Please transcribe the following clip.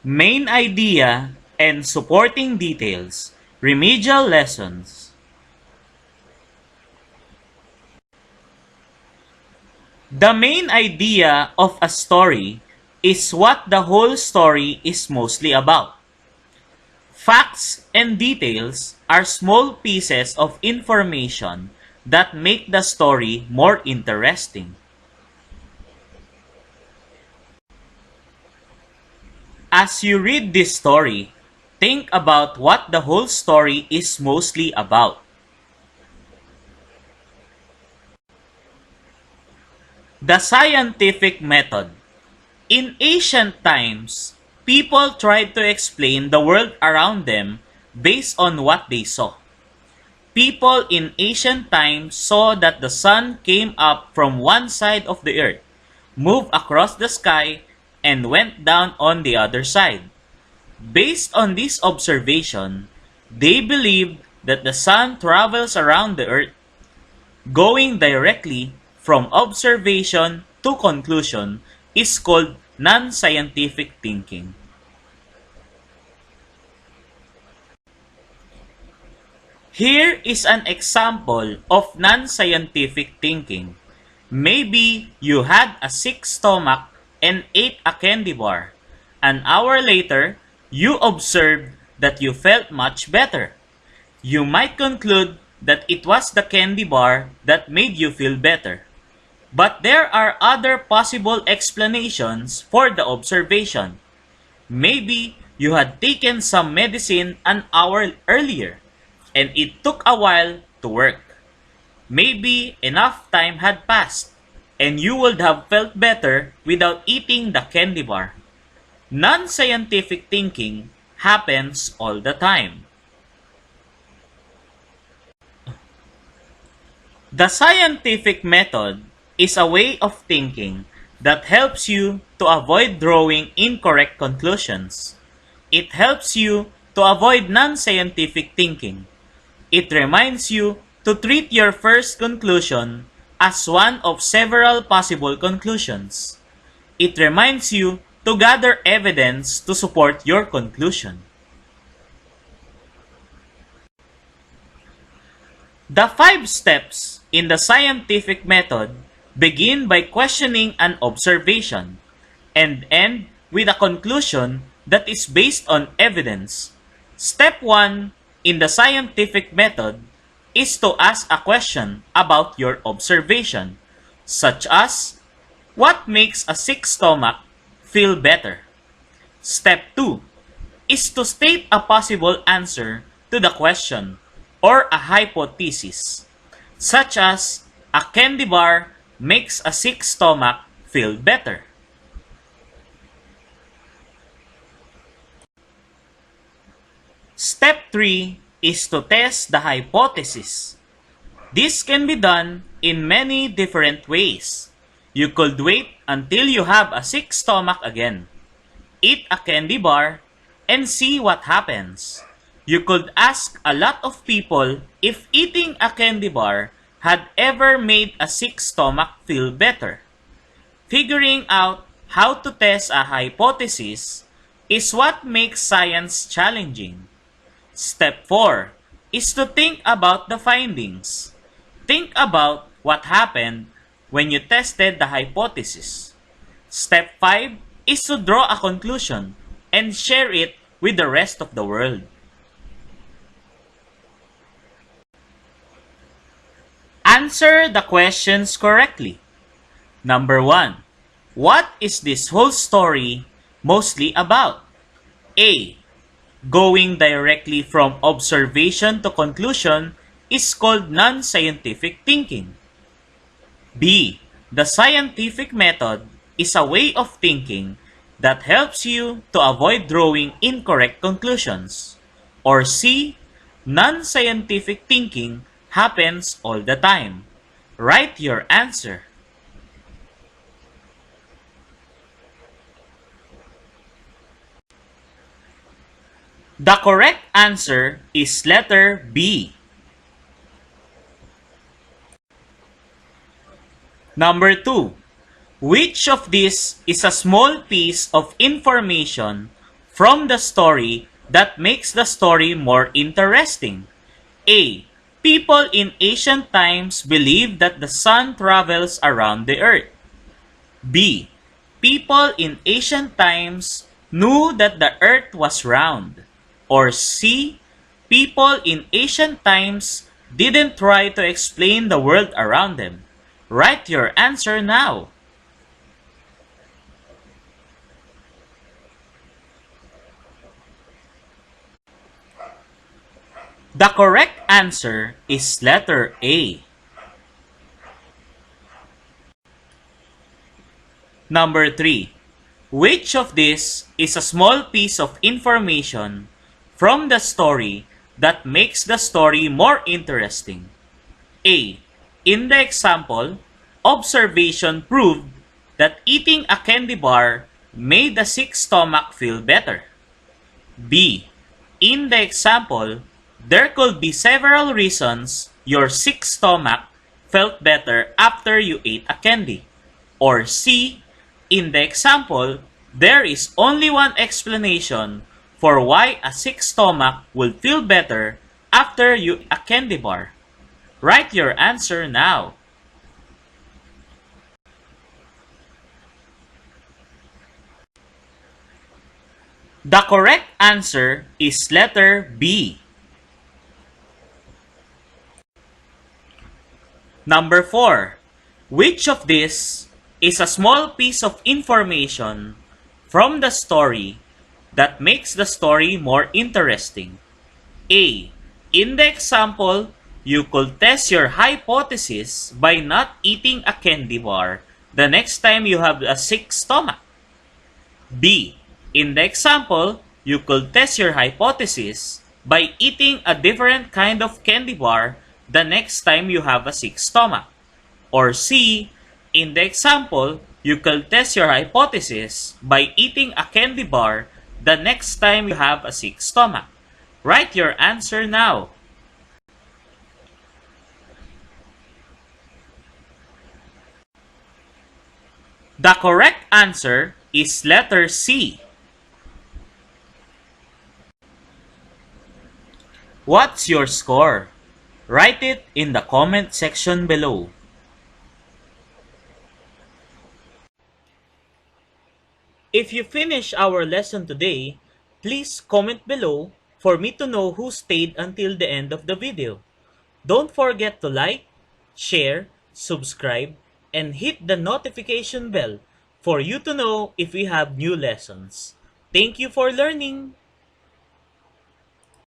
Main idea and supporting details. Remedial lessons. The main idea of a story is what the whole story is mostly about. Facts and details are small pieces of information that make the story more interesting. As you read this story, think about what the whole story is mostly about. The scientific method. In ancient times, people tried to explain the world around them based on what they saw. People in ancient times saw that the sun came up from one side of the earth, moved across the sky, and went down on the other side. Based on this observation, they believed that the sun travels around the earth, going directly from observation to conclusion is called non-scientific thinking. Here is an example of non-scientific thinking. Maybe you had a sick stomach and ate a candy bar. An hour later, you observed that you felt much better. You might conclude that it was the candy bar that made you feel better. But there are other possible explanations for the observation. Maybe you had taken some medicine an hour earlier and it took a while to work. Maybe enough time had passed and you would have felt better without eating the candy bar. Non-scientific thinking happens all the time. The scientific method is a way of thinking that helps you to avoid drawing incorrect conclusions. It helps you to avoid non-scientific thinking. It reminds you to treat your first conclusion as one of several possible conclusions. It reminds you to gather evidence to support your conclusion. The 5 steps in the scientific method begin by questioning an observation and end with a conclusion that is based on evidence. Step 1 in the scientific method is to ask a question about your observation, such as, what makes a sick stomach feel better? Step 2 is to state a possible answer to the question or a hypothesis, such as, a candy bar makes a sick stomach feel better. Step 3 is to test the hypothesis. This can be done in many different ways. You could wait until you have a sick stomach again, eat a candy bar, and see what happens. You could ask a lot of people if eating a candy bar had ever made a sick stomach feel better. Figuring out how to test a hypothesis is what makes science challenging. Step 4 is to think about the findings. Think about what happened when you tested the hypothesis. Step 5 is to draw a conclusion and share it with the rest of the world. Answer the questions correctly. Number 1. What is this whole story mostly about? A. Going directly from observation to conclusion is called non-scientific thinking. B. The scientific method is a way of thinking that helps you to avoid drawing incorrect conclusions. Or C. Non-scientific thinking happens all the time. Write your answer. The correct answer is letter B. Number 2. Which of these is a small piece of information from the story that makes the story more interesting? A. People in ancient times believed that the sun travels around the earth. B. People in ancient times knew that the earth was round. Or C. People in ancient times didn't try to explain the world around them. Write your answer now. The correct answer is letter A. Number 3. Which of these is a small piece of information from the story that makes the story more interesting? A. In the example, observation proved that eating a candy bar made the sick stomach feel better. B. In the example, there could be several reasons your sick stomach felt better after you ate a candy. Or C. In the example, there is only one explanation for why a sick stomach will feel better after you eat a candy bar. Write your answer now. The correct answer is letter B. Number 4. Which of these is a small piece of information from the story that makes the story more interesting? A. In the example, you could test your hypothesis by not eating a candy bar the next time you have a sick stomach. B. In the example, you could test your hypothesis by eating a different kind of candy bar the next time you have a sick stomach. Or C. In the example, you could test your hypothesis by eating a candy bar the next time you have a sick stomach. Write your answer now. The correct answer is letter C. What's your score? Write it in the comment section below. If you finish our lesson today, please comment below for me to know who stayed until the end of the video. Don't forget to like, share, subscribe, and hit the notification bell for you to know if we have new lessons. Thank you for learning!